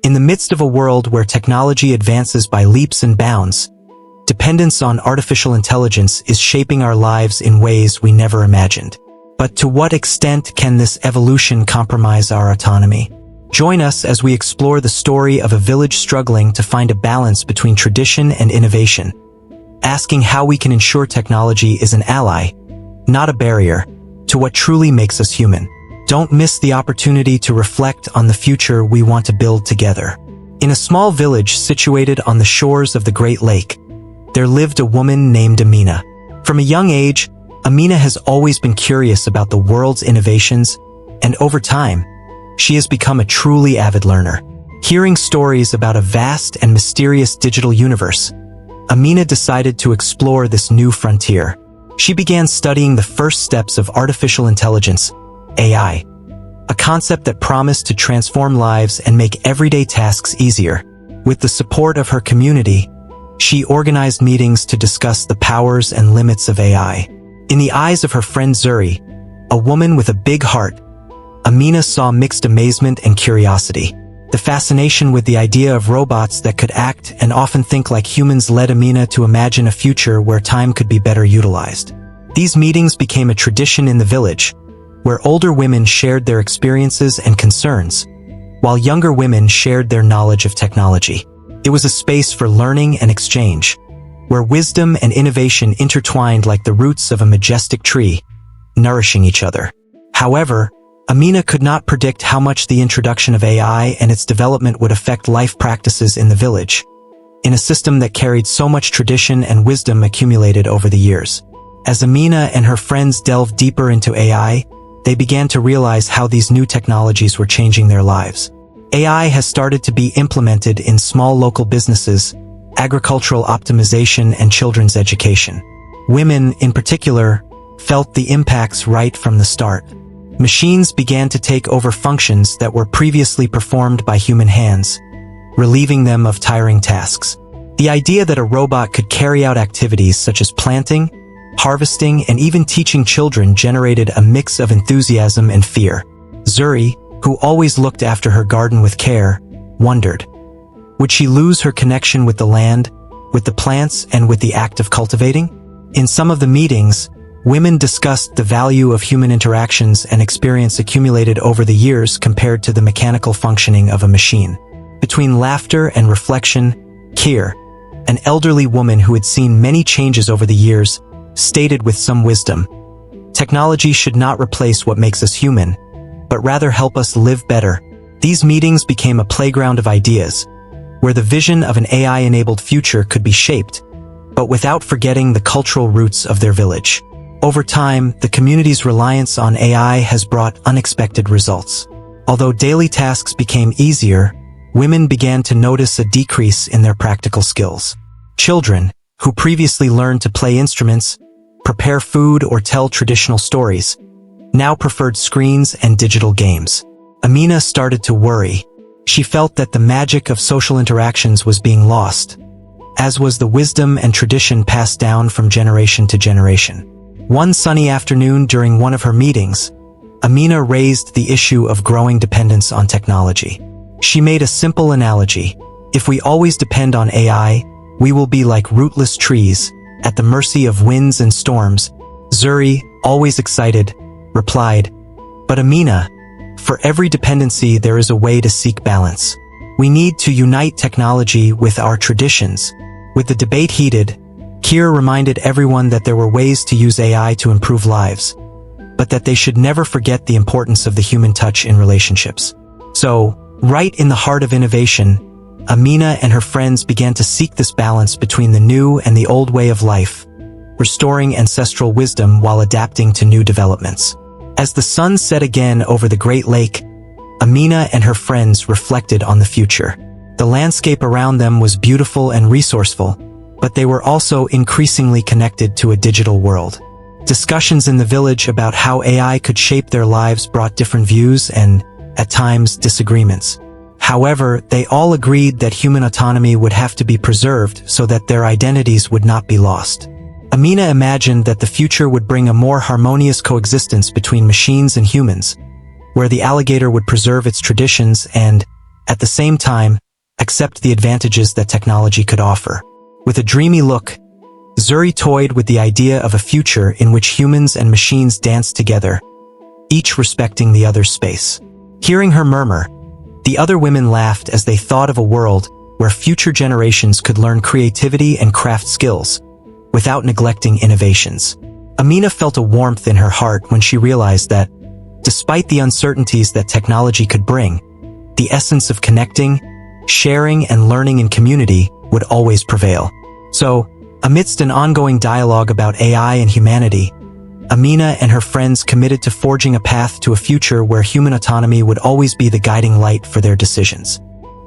In the midst of a world where technology advances by leaps and bounds, dependence on artificial intelligence is shaping our lives in ways we never imagined. But to what extent can this evolution compromise our autonomy? Join us as we explore the story of a village struggling to find a balance between tradition and innovation, asking how we can ensure technology is an ally, not a barrier, to what truly makes us human. Don't miss the opportunity to reflect on the future we want to build together. In a small village situated on the shores of the Great Lake, there lived a woman named Amina. From a young age, Amina has always been curious about the world's innovations, and over time, she has become a truly avid learner. Hearing stories about a vast and mysterious digital universe, Amina decided to explore this new frontier. She began studying the first steps of artificial intelligence, AI, a concept that promised to transform lives and make everyday tasks easier. With the support of her community, she organized meetings to discuss the powers and limits of AI. In the eyes of her friend Zuri, a woman with a big heart, Amina saw mixed amazement and curiosity. The fascination with the idea of robots that could act and often think like humans led Amina to imagine a future where time could be better utilized. These meetings became a tradition in the village, where older women shared their experiences and concerns, while younger women shared their knowledge of technology. It was a space for learning and exchange, where wisdom and innovation intertwined like the roots of a majestic tree, nourishing each other. However, Amina could not predict how much the introduction of AI and its development would affect life practices in the village, in a system that carried so much tradition and wisdom accumulated over the years. As Amina and her friends delved deeper into AI, they began to realize how these new technologies were changing their lives. AI has started to be implemented in small local businesses, agricultural optimization, and children's education. Women, in particular, felt the impacts right from the start. Machines began to take over functions that were previously performed by human hands, relieving them of tiring tasks. The idea that a robot could carry out activities such as planting, harvesting, and even teaching children generated a mix of enthusiasm and fear. Zuri, who always looked after her garden with care, wondered, would she lose her connection with the land, with the plants, and with the act of cultivating? In some of the meetings, women discussed the value of human interactions and experience accumulated over the years compared to the mechanical functioning of a machine. Between laughter and reflection, Kir, an elderly woman who had seen many changes over the years, stated with some wisdom, "Technology should not replace what makes us human, but rather help us live better." These meetings became a playground of ideas, where the vision of an AI-enabled future could be shaped, but without forgetting the cultural roots of their village. Over time, the community's reliance on AI has brought unexpected results. Although daily tasks became easier, women began to notice a decrease in their practical skills. Children, who previously learned to play instruments, prepare food, or tell traditional stories, now preferred screens and digital games. Amina started to worry. She felt that the magic of social interactions was being lost, as was the wisdom and tradition passed down from generation to generation. One sunny afternoon during one of her meetings, Amina raised the issue of growing dependence on technology. She made a simple analogy. If we always depend on AI, we will be like rootless trees, at the mercy of winds and storms. Zuri, always excited, replied, "But Amina, for every dependency there is a way to seek balance. We need to unite technology with our traditions." With the debate heated, Kir reminded everyone that there were ways to use AI to improve lives, but that they should never forget the importance of the human touch in relationships. So, right in the heart of innovation, Amina and her friends began to seek this balance between the new and the old way of life, restoring ancestral wisdom while adapting to new developments. As the sun set again over the Great Lake, Amina and her friends reflected on the future. The landscape around them was beautiful and resourceful, but they were also increasingly connected to a digital world. Discussions in the village about how AI could shape their lives brought different views and, at times, disagreements. However, they all agreed that human autonomy would have to be preserved so that their identities would not be lost. Amina imagined that the future would bring a more harmonious coexistence between machines and humans, where the alligator would preserve its traditions and, at the same time, accept the advantages that technology could offer. With a dreamy look, Zuri toyed with the idea of a future in which humans and machines danced together, each respecting the other's space. Hearing her murmur, the other women laughed as they thought of a world where future generations could learn creativity and craft skills, without neglecting innovations. Amina felt a warmth in her heart when she realized that, despite the uncertainties that technology could bring, the essence of connecting, sharing, and learning in community would always prevail. So, amidst an ongoing dialogue about AI and humanity, Amina and her friends committed to forging a path to a future where human autonomy would always be the guiding light for their decisions.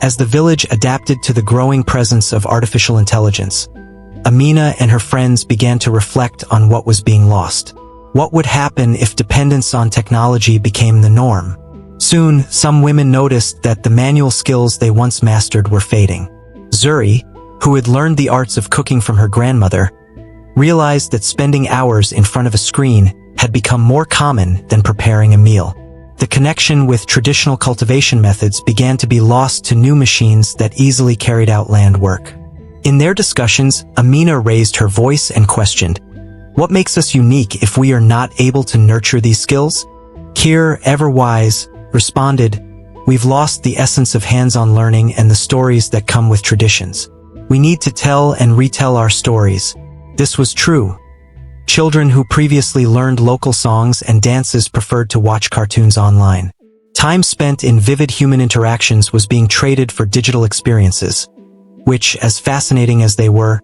As the village adapted to the growing presence of artificial intelligence, Amina and her friends began to reflect on what was being lost. What would happen if dependence on technology became the norm? Soon, some women noticed that the manual skills they once mastered were fading. Zuri, who had learned the arts of cooking from her grandmother, realized that spending hours in front of a screen had become more common than preparing a meal. The connection with traditional cultivation methods began to be lost to new machines that easily carried out land work. In their discussions, Amina raised her voice and questioned, "What makes us unique if we are not able to nurture these skills?" Kir, ever wise, responded, "We've lost the essence of hands-on learning and the stories that come with traditions. We need to tell and retell our stories." This was true. Children who previously learned local songs and dances preferred to watch cartoons online. Time spent in vivid human interactions was being traded for digital experiences, which, as fascinating as they were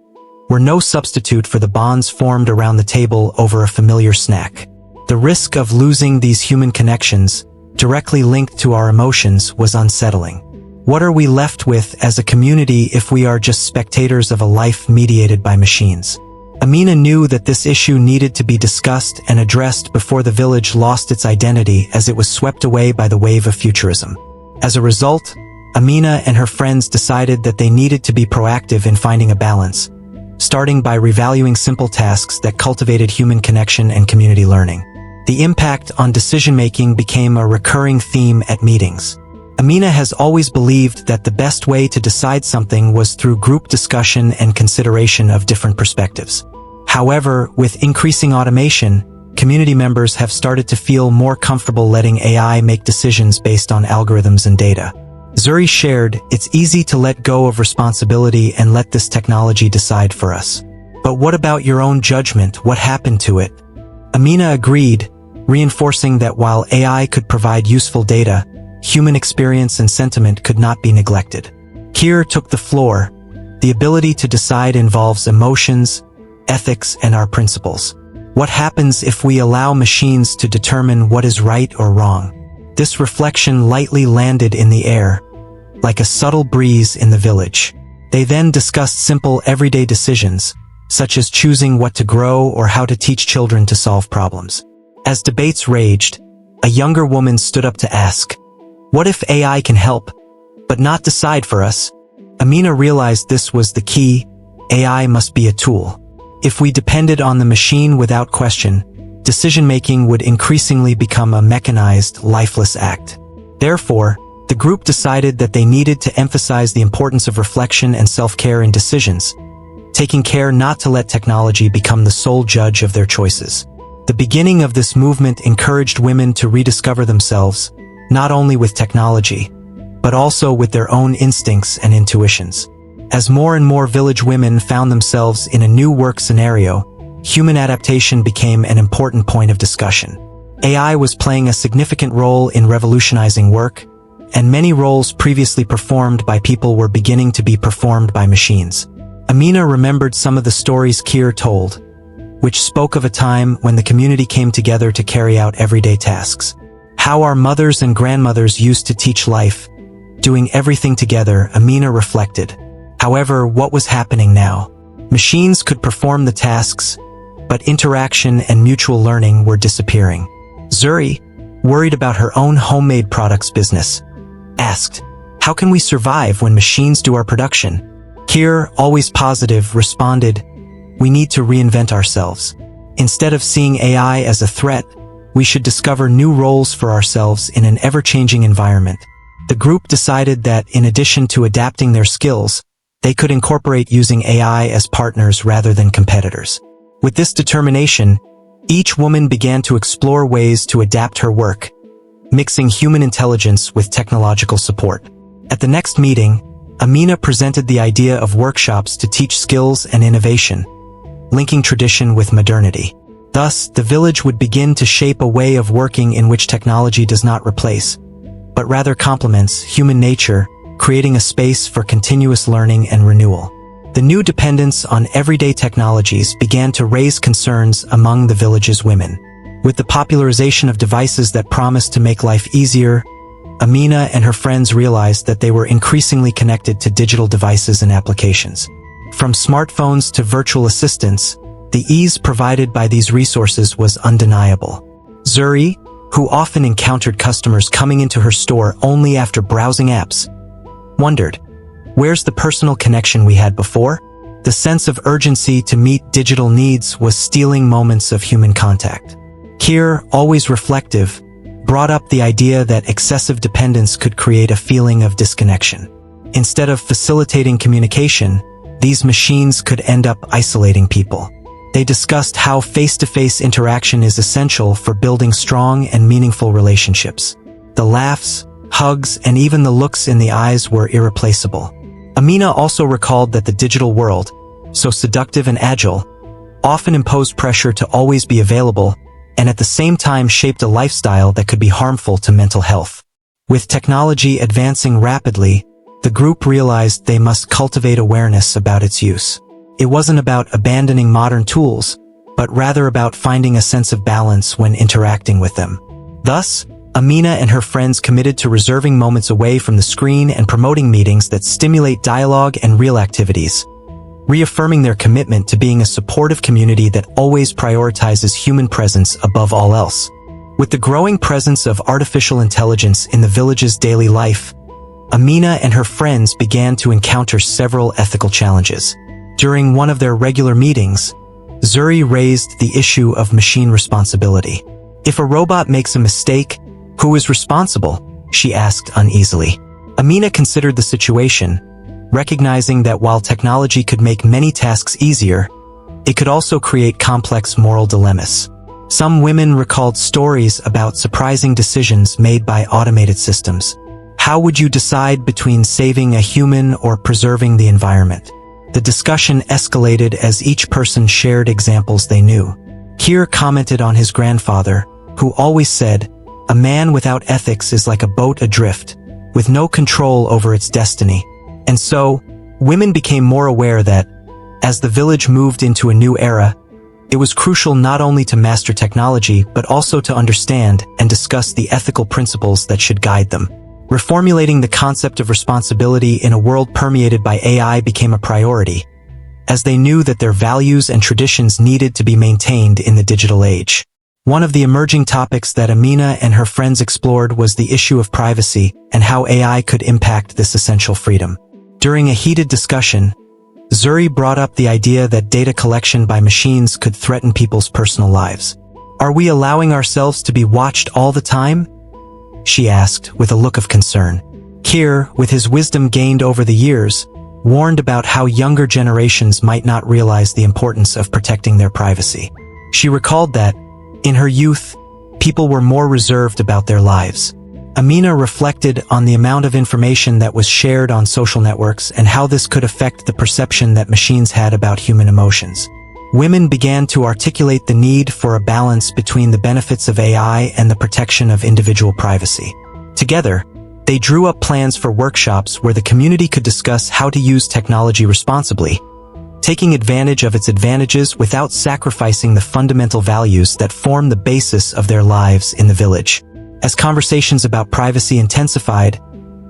no substitute for the bonds formed around the table over a familiar snack. The risk of losing these human connections, directly linked to our emotions, was unsettling. What are we left with as a community if we are just spectators of a life mediated by machines? Amina knew that this issue needed to be discussed and addressed before the village lost its identity as it was swept away by the wave of futurism. As a result, Amina and her friends decided that they needed to be proactive in finding a balance, starting by revaluing simple tasks that cultivated human connection and community learning. The impact on decision-making became a recurring theme at meetings. Amina has always believed that the best way to decide something was through group discussion and consideration of different perspectives. However, with increasing automation, community members have started to feel more comfortable letting AI make decisions based on algorithms and data. Zuri shared, "It's easy to let go of responsibility and let this technology decide for us. But what about your own judgment? What happened to it?" Amina agreed, reinforcing that while AI could provide useful data, human experience and sentiment could not be neglected. Kir took the floor. "The ability to decide involves emotions, ethics, and our principles. What happens if we allow machines to determine what is right or wrong?" This reflection lightly landed in the air, like a subtle breeze in the village. They then discussed simple everyday decisions, such as choosing what to grow or how to teach children to solve problems. As debates raged, a younger woman stood up to ask, "What if AI can help, but not decide for us?" Amina realized this was the key. AI must be a tool. If we depended on the machine without question, decision-making would increasingly become a mechanized, lifeless act. Therefore, the group decided that they needed to emphasize the importance of reflection and self-care in decisions, taking care not to let technology become the sole judge of their choices. The beginning of this movement encouraged women to rediscover themselves, not only with technology, but also with their own instincts and intuitions. As more and more village women found themselves in a new work scenario, human adaptation became an important point of discussion. AI was playing a significant role in revolutionizing work, and many roles previously performed by people were beginning to be performed by machines. Amina remembered some of the stories Kir told, which spoke of a time when the community came together to carry out everyday tasks. How our mothers and grandmothers used to teach life, doing everything together, Amina reflected. However, what was happening now? Machines could perform the tasks, but interaction and mutual learning were disappearing. Zuri, worried about her own homemade products business, asked, "How can we survive when machines do our production?" Kir, always positive, responded, "We need to reinvent ourselves. Instead of seeing AI as a threat, we should discover new roles for ourselves in an ever-changing environment." The group decided that in addition to adapting their skills, they could incorporate using AI as partners rather than competitors. With this determination, each woman began to explore ways to adapt her work, mixing human intelligence with technological support. At the next meeting, Amina presented the idea of workshops to teach skills and innovation, linking tradition with modernity. Thus, the village would begin to shape a way of working in which technology does not replace, but rather complements human nature, creating a space for continuous learning and renewal. The new dependence on everyday technologies began to raise concerns among the village's women. With the popularization of devices that promised to make life easier, Amina and her friends realized that they were increasingly connected to digital devices and applications. From smartphones to virtual assistants, the ease provided by these resources was undeniable. Zuri, who often encountered customers coming into her store only after browsing apps, wondered, "Where's the personal connection we had before?" The sense of urgency to meet digital needs was stealing moments of human contact. Kir, always reflective, brought up the idea that excessive dependence could create a feeling of disconnection. Instead of facilitating communication, these machines could end up isolating people. They discussed how face-to-face interaction is essential for building strong and meaningful relationships. The laughs, hugs, and even the looks in the eyes were irreplaceable. Amina also recalled that the digital world, so seductive and agile, often imposed pressure to always be available, and at the same time shaped a lifestyle that could be harmful to mental health. With technology advancing rapidly, the group realized they must cultivate awareness about its use. It wasn't about abandoning modern tools, but rather about finding a sense of balance when interacting with them. Thus, Amina and her friends committed to reserving moments away from the screen and promoting meetings that stimulate dialogue and real activities, reaffirming their commitment to being a supportive community that always prioritizes human presence above all else. With the growing presence of artificial intelligence in the village's daily life, Amina and her friends began to encounter several ethical challenges. During one of their regular meetings, Zuri raised the issue of machine responsibility. "If a robot makes a mistake, who is responsible?" she asked uneasily. Amina considered the situation, recognizing that while technology could make many tasks easier, it could also create complex moral dilemmas. Some women recalled stories about surprising decisions made by automated systems. How would you decide between saving a human or preserving the environment? The discussion escalated as each person shared examples they knew. Kir commented on his grandfather, who always said, "A man without ethics is like a boat adrift, with no control over its destiny." And so, women became more aware that, as the village moved into a new era, it was crucial not only to master technology but also to understand and discuss the ethical principles that should guide them. Reformulating the concept of responsibility in a world permeated by AI became a priority, as they knew that their values and traditions needed to be maintained in the digital age. One of the emerging topics that Amina and her friends explored was the issue of privacy and how AI could impact this essential freedom. During a heated discussion, Zuri brought up the idea that data collection by machines could threaten people's personal lives. "Are we allowing ourselves to be watched all the time?" she asked with a look of concern. Kir, with his wisdom gained over the years, warned about how younger generations might not realize the importance of protecting their privacy. She recalled that, in her youth, people were more reserved about their lives. Amina reflected on the amount of information that was shared on social networks and how this could affect the perception that machines had about human emotions. Women began to articulate the need for a balance between the benefits of AI and the protection of individual privacy. Together, they drew up plans for workshops where the community could discuss how to use technology responsibly, taking advantage of its advantages without sacrificing the fundamental values that form the basis of their lives in the village. As conversations about privacy intensified,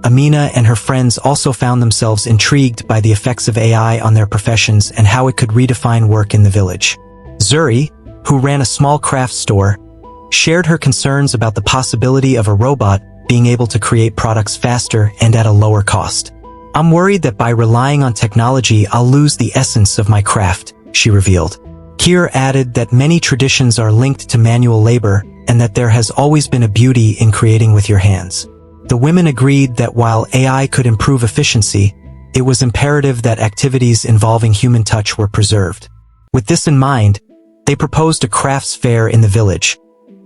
Amina and her friends also found themselves intrigued by the effects of AI on their professions and how it could redefine work in the village. Zuri, who ran a small craft store, shared her concerns about the possibility of a robot being able to create products faster and at a lower cost. "I'm worried that by relying on technology I'll lose the essence of my craft," she revealed. Kir added that many traditions are linked to manual labor and that there has always been a beauty in creating with your hands. The women agreed that while AI could improve efficiency, it was imperative that activities involving human touch were preserved. With this in mind, they proposed a crafts fair in the village,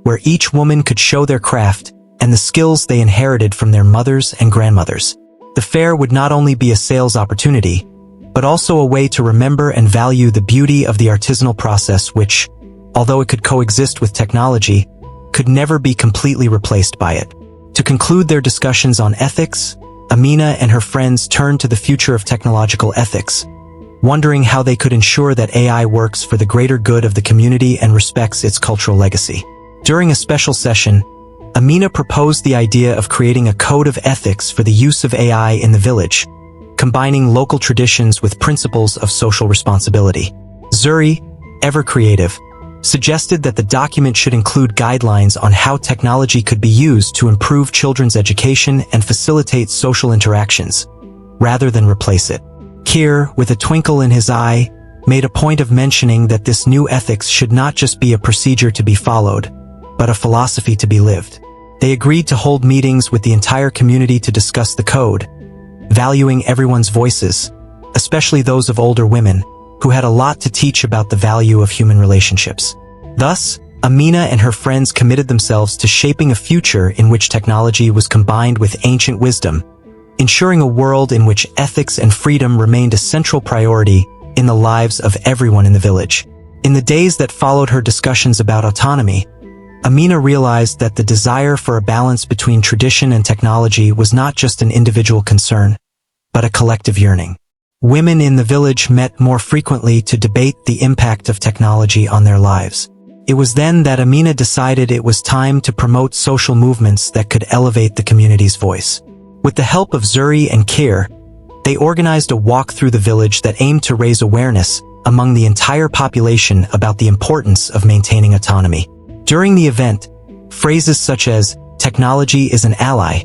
where each woman could show their craft and the skills they inherited from their mothers and grandmothers. The fair would not only be a sales opportunity, but also a way to remember and value the beauty of the artisanal process which, although it could coexist with technology, could never be completely replaced by it. To conclude their discussions on ethics, Amina and her friends turned to the future of technological ethics, wondering how they could ensure that AI works for the greater good of the community and respects its cultural legacy. During a special session, Amina proposed the idea of creating a code of ethics for the use of AI in the village, combining local traditions with principles of social responsibility. Zuri, ever creative, suggested that the document should include guidelines on how technology could be used to improve children's education and facilitate social interactions, rather than replace it. Kir, with a twinkle in his eye, made a point of mentioning that this new ethics should not just be a procedure to be followed, but a philosophy to be lived. They agreed to hold meetings with the entire community to discuss the code, valuing everyone's voices, especially those of older women, who had a lot to teach about the value of human relationships. Thus, Amina and her friends committed themselves to shaping a future in which technology was combined with ancient wisdom, ensuring a world in which ethics and freedom remained a central priority in the lives of everyone in the village. In the days that followed her discussions about autonomy, Amina realized that the desire for a balance between tradition and technology was not just an individual concern, but a collective yearning. Women in the village met more frequently to debate the impact of technology on their lives. It was then that Amina decided it was time to promote social movements that could elevate the community's voice. With the help of Zuri and Kir, they organized a walk through the village that aimed to raise awareness among the entire population about the importance of maintaining autonomy. During the event, phrases such as, "Technology is an ally,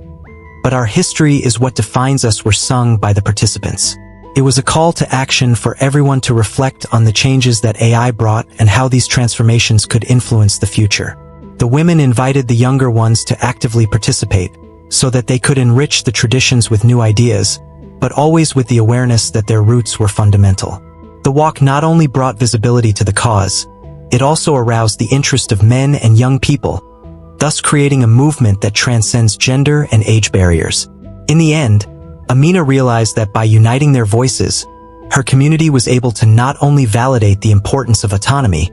but our history is what defines us," were sung by the participants. It was a call to action for everyone to reflect on the changes that AI brought and how these transformations could influence the future. The women invited the younger ones to actively participate, so that they could enrich the traditions with new ideas, but always with the awareness that their roots were fundamental. The walk not only brought visibility to the cause, it also aroused the interest of men and young people, thus creating a movement that transcends gender and age barriers. In the end, Amina realized that by uniting their voices, her community was able to not only validate the importance of autonomy,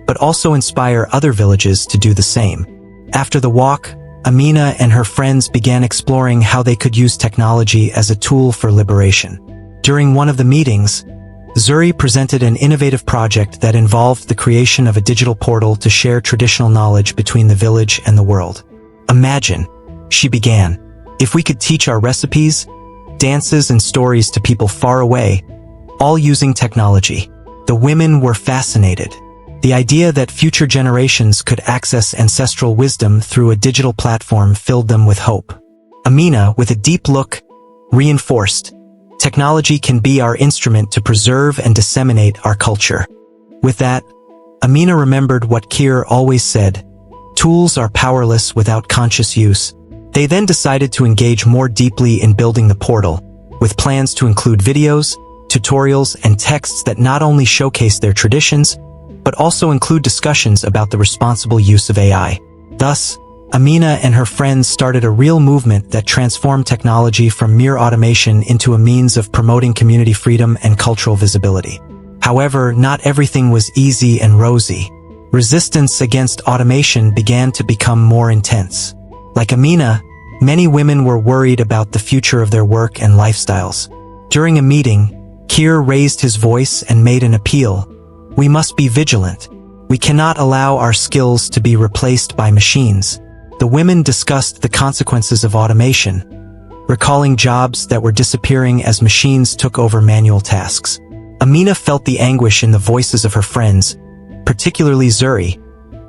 but also inspire other villages to do the same. After the walk, Amina and her friends began exploring how they could use technology as a tool for liberation. During one of the meetings, Zuri presented an innovative project that involved the creation of a digital portal to share traditional knowledge between the village and the world. "Imagine," she began, "if we could teach our recipes, dances and stories to people far away, all using technology." The women were fascinated. The idea that future generations could access ancestral wisdom through a digital platform filled them with hope. Amina, with a deep look, reinforced, "Technology can be our instrument to preserve and disseminate our culture." With that, Amina remembered what Kir always said, "Tools are powerless without conscious use." They then decided to engage more deeply in building the portal, with plans to include videos, tutorials, and texts that not only showcase their traditions, but also include discussions about the responsible use of AI. Thus, Amina and her friends started a real movement that transformed technology from mere automation into a means of promoting community freedom and cultural visibility. However, not everything was easy and rosy. Resistance against automation began to become more intense. Like Amina, many women were worried about the future of their work and lifestyles. During a meeting, Kir raised his voice and made an appeal. "We must be vigilant. We cannot allow our skills to be replaced by machines." The women discussed the consequences of automation, recalling jobs that were disappearing as machines took over manual tasks. Amina felt the anguish in the voices of her friends, particularly Zuri,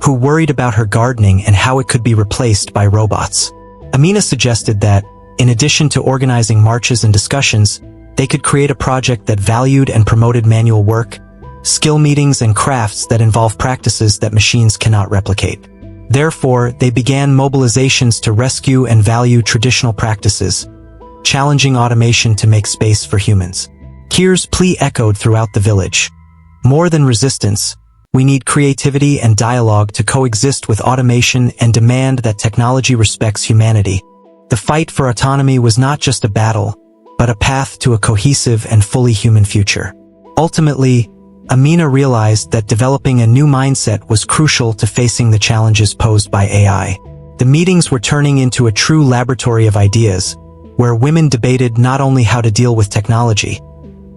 who worried about her gardening and how it could be replaced by robots. Amina suggested that, in addition to organizing marches and discussions, they could create a project that valued and promoted manual work, skill meetings, and crafts that involve practices that machines cannot replicate. Therefore, they began mobilizations to rescue and value traditional practices, challenging automation to make space for humans. Kir's plea echoed throughout the village. More than resistance, we need creativity and dialogue to coexist with automation and demand that technology respects humanity. The fight for autonomy was not just a battle, but a path to a cohesive and fully human future. Ultimately, Amina realized that developing a new mindset was crucial to facing the challenges posed by AI. The meetings were turning into a true laboratory of ideas, where women debated not only how to deal with technology,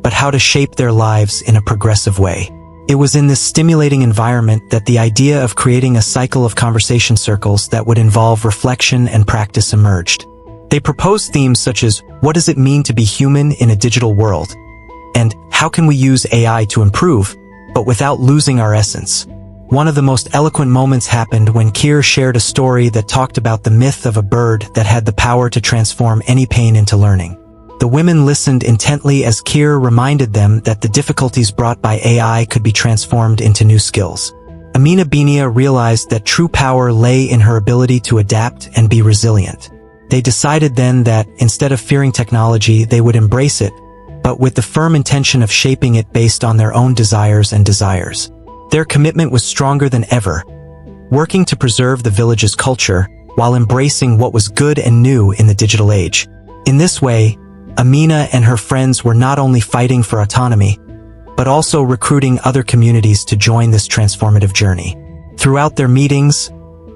but how to shape their lives in a progressive way. It was in this stimulating environment that the idea of creating a cycle of conversation circles that would involve reflection and practice emerged. They proposed themes such as, what does it mean to be human in a digital world? And how can we use AI to improve, but without losing our essence? One of the most eloquent moments happened when Kir shared a story that talked about the myth of a bird that had the power to transform any pain into learning. The women listened intently as Kir reminded them that the difficulties brought by AI could be transformed into new skills. Amina Binia realized that true power lay in her ability to adapt and be resilient. They decided then that, instead of fearing technology, they would embrace it, but with the firm intention of shaping it based on their own desires and desires. Their commitment was stronger than ever, working to preserve the village's culture while embracing what was good and new in the digital age. In this way, Amina and her friends were not only fighting for autonomy, but also recruiting other communities to join this transformative journey. Throughout their meetings,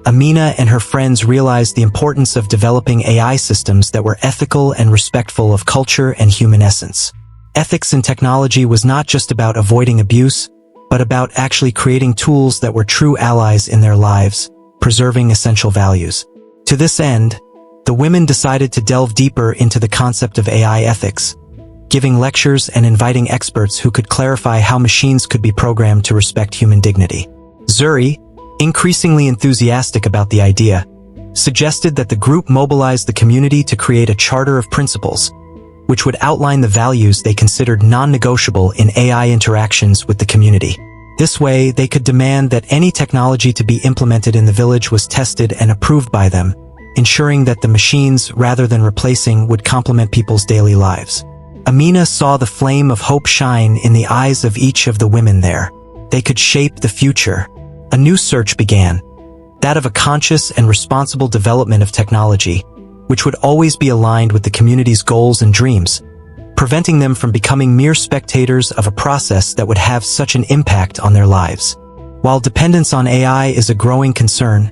Amina and her friends realized the importance of developing AI systems that were ethical and respectful of culture and human essence. Ethics in technology was not just about avoiding abuse, but about actually creating tools that were true allies in their lives, preserving essential values. To this end, the women decided to delve deeper into the concept of AI ethics, giving lectures and inviting experts who could clarify how machines could be programmed to respect human dignity. Zuri, increasingly enthusiastic about the idea, suggested that the group mobilize the community to create a charter of principles, which would outline the values they considered non-negotiable in AI interactions with the community. This way, they could demand that any technology to be implemented in the village was tested and approved by them, ensuring that the machines, rather than replacing, would complement people's daily lives. Amina saw the flame of hope shine in the eyes of each of the women there. They could shape the future. A new search began, that of a conscious and responsible development of technology, which would always be aligned with the community's goals and dreams, preventing them from becoming mere spectators of a process that would have such an impact on their lives. While dependence on AI is a growing concern,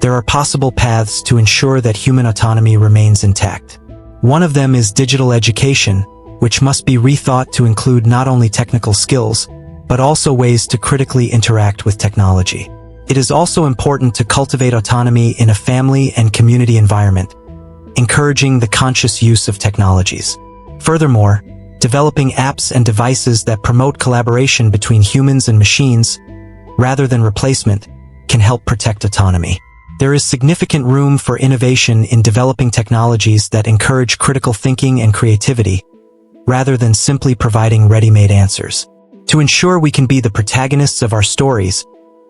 there are possible paths to ensure that human autonomy remains intact. One of them is digital education, which must be rethought to include not only technical skills, but also ways to critically interact with technology. It is also important to cultivate autonomy in a family and community environment, encouraging the conscious use of technologies. Furthermore, developing apps and devices that promote collaboration between humans and machines, rather than replacement, can help protect autonomy. There is significant room for innovation in developing technologies that encourage critical thinking and creativity, rather than simply providing ready-made answers. To ensure we can be the protagonists of our stories,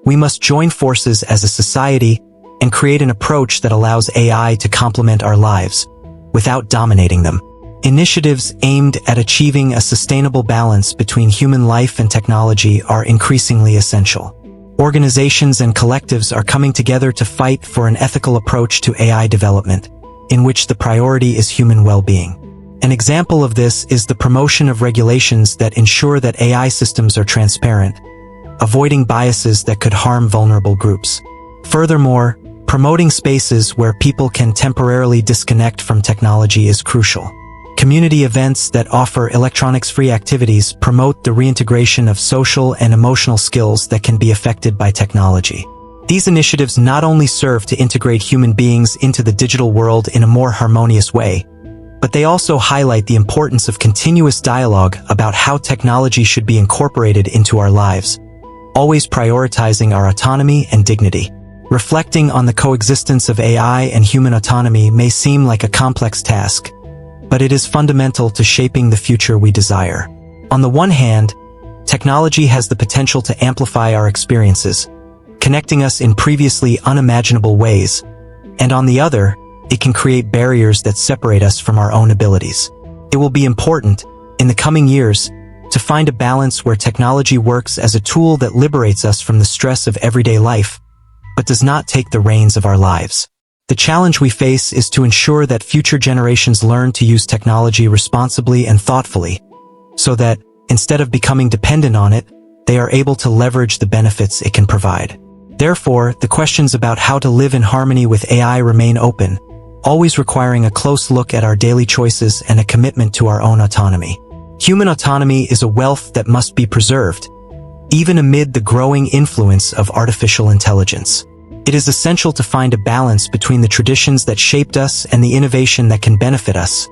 we must join forces as a society and create an approach that allows AI to complement our lives, without dominating them. Initiatives aimed at achieving a sustainable balance between human life and technology are increasingly essential. Organizations and collectives are coming together to fight for an ethical approach to AI development, in which the priority is human well-being. An example of this is the promotion of regulations that ensure that AI systems are transparent, avoiding biases that could harm vulnerable groups. Furthermore, promoting spaces where people can temporarily disconnect from technology is crucial. Community events that offer electronics-free activities promote the reintegration of social and emotional skills that can be affected by technology. These initiatives not only serve to integrate human beings into the digital world in a more harmonious way, but they also highlight the importance of continuous dialogue about how technology should be incorporated into our lives, always prioritizing our autonomy and dignity. Reflecting on the coexistence of AI and human autonomy may seem like a complex task, but it is fundamental to shaping the future we desire. On the one hand, technology has the potential to amplify our experiences, connecting us in previously unimaginable ways, and on the other, it can create barriers that separate us from our own abilities. It will be important, in the coming years, to find a balance where technology works as a tool that liberates us from the stress of everyday life, but does not take the reins of our lives. The challenge we face is to ensure that future generations learn to use technology responsibly and thoughtfully, so that, instead of becoming dependent on it, they are able to leverage the benefits it can provide. Therefore, the questions about how to live in harmony with AI remain open, always requiring a close look at our daily choices and a commitment to our own autonomy. Human autonomy is a wealth that must be preserved, even amid the growing influence of artificial intelligence. It is essential to find a balance between the traditions that shaped us and the innovation that can benefit us,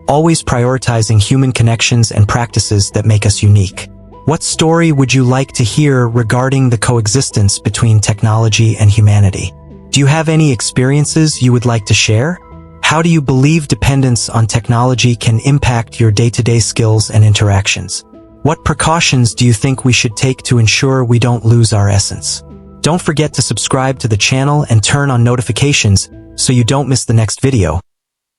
always prioritizing human connections and practices that make us unique. What story would you like to hear regarding the coexistence between technology and humanity? Do you have any experiences you would like to share? How do you believe dependence on technology can impact your day-to-day skills and interactions? What precautions do you think we should take to ensure we don't lose our essence? Don't forget to subscribe to the channel and turn on notifications so you don't miss the next video,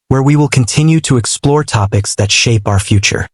where we will continue to explore topics that shape our future.